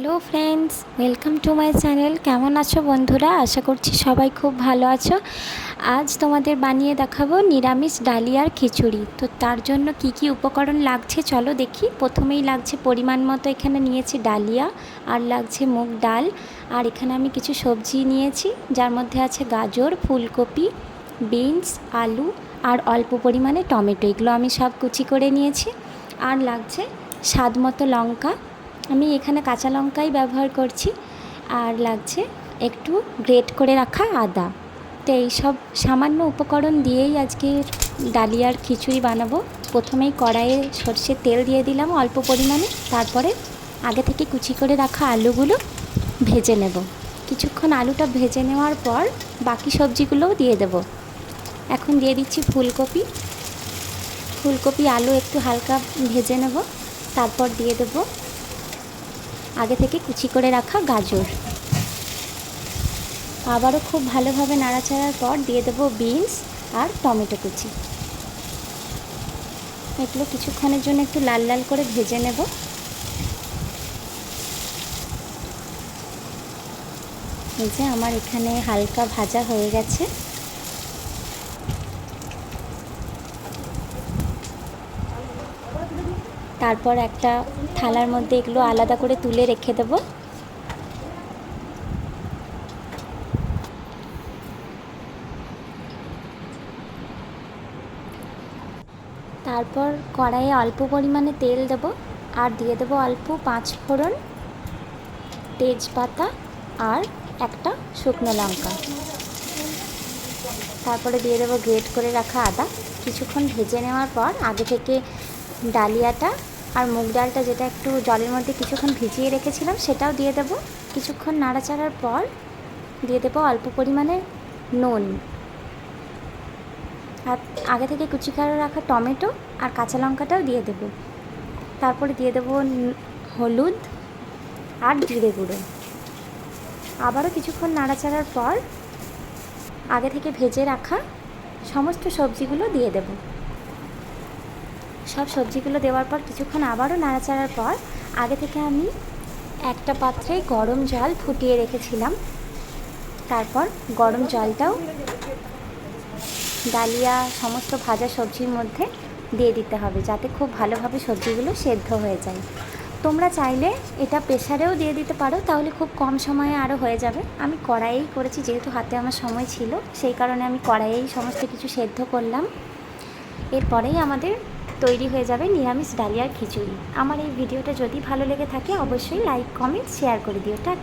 Hello friends, welcome to my channel. কেমন আছো বন্ধুরা? আশা করছি সবাই খুব ভালো আছো। আজ তোমাদের বানিয়ে দেখাবো নিরামিষ ডালিয়ার খিচুড়ি। তো তার জন্য কি কি উপকরণ লাগছে চলো দেখি। প্রথমেই লাগছে পরিমাণ মতো, এখানে নিয়েছি ডালিয়া, আর লাগছে মুগ ডাল, আর এখানে আমি কিছু সবজি নিয়েছি যার মধ্যে আছে গাজর, ফুলকপি, বিনস, আলু আর অল্প পরিমাণে টমেটো। এগুলো আমি সব কুচি করে নিয়েছি। আর লাগছে স্বাদ মতো লঙ্কা, আমি এখানে কাঁচা লঙ্কাই ব্যবহার করছি। আর লাগছে একটু গ্রেট করে রাখা আদা। তো এইসব সামান্য উপকরণ দিয়েই আজকে ডালিয়ার খিচুড়ি বানাবো। প্রথমেই কড়াইয়ে সর্ষের তেল দিয়ে দিলাম অল্প পরিমাণে, তারপরে আগে থেকে কুচি করে রাখা আলুগুলো ভেজে নেব। কিছুক্ষণ আলুটা ভেজে নেওয়ার পর বাকি সবজিগুলোও দিয়ে দেব। এখন দিয়ে দিচ্ছি ফুলকপি আলু একটু হালকা ভেজে নেব। তারপর দিয়ে দেব আগে থেকে কুচি করে রাখা গাজর। আবারও খুব ভালোভাবে নাড়াচাড়ার পর দিয়ে দেবো বিনস আর টমেটো কুচি। এগুলো কিছুক্ষণের জন্য একটু লাল লাল করে ভেজে নেব। এই যে আমার এখানে হালকা ভাজা হয়ে গেছে। তারপর একটা থালার মধ্যে এগুলো আলাদা করে তুলে রেখে দেবো। তারপর কড়াইয়ে অল্প পরিমাণে তেল দেব, আর দিয়ে দেবো অল্প 5 ফোড়ন, তেজপাতা আর একটা শুকনো লঙ্কা। তারপরে দিয়ে দেবো গ্রেট করে রাখা আদা। কিছুক্ষণ ভেজে নেওয়ার পর আগে থেকে ডালিয়াটা আর মুগ ডালটা, যেটা একটু জলের মধ্যে কিছুক্ষণ ভিজিয়ে রেখেছিলাম, সেটাও দিয়ে দেবো। কিছুক্ষণ নাড়াচাড়ার পর দিয়ে দেবো অল্প পরিমাণে নুন, আর আগে থেকে কুচি করে রাখা টমেটো আর কাঁচা লঙ্কাটাও দিয়ে দেবো। তারপরে দিয়ে দেবো হলুদ আর জিরে গুঁড়ো। আবারও কিছুক্ষণ নাড়াচাড়ার পর আগে থেকে ভেজে রাখা সমস্ত সবজিগুলো দিয়ে দেব। সব সবজিগুলো দেওয়ার পর কিছুক্ষণ আবারও নাড়াচাড়ার পর আগে থেকে আমি একটা পাত্রে গরম জল ফুটিয়ে রেখেছিলাম। তারপর গরম জলটাও ডালিয়া সমস্ত ভাজা সবজির মধ্যে দিয়ে দিতে হবে, যাতে খুব ভালোভাবে সবজিগুলো সেদ্ধ হয়ে যায়। তোমরা চাইলে এটা প্রেসারেও দিয়ে দিতে পারো, তাহলে খুব কম সময়ে আরও হয়ে যাবে। আমি কড়াইয়েই করেছি, যেহেতু হাতে আমার সময় ছিল, সেই কারণে আমি কড়াইয়েই সমস্ত কিছু সেদ্ধ করলাম। এরপরেই আমাদের তৈরি হয়ে যাবে নিরামিষ ডালিয়ার খিচুড়ি। আমার এই ভিডিওটা যদি ভালো লেগে থাকে অবশ্যই লাইক, কমেন্ট, শেয়ার করে দিও। টাটা।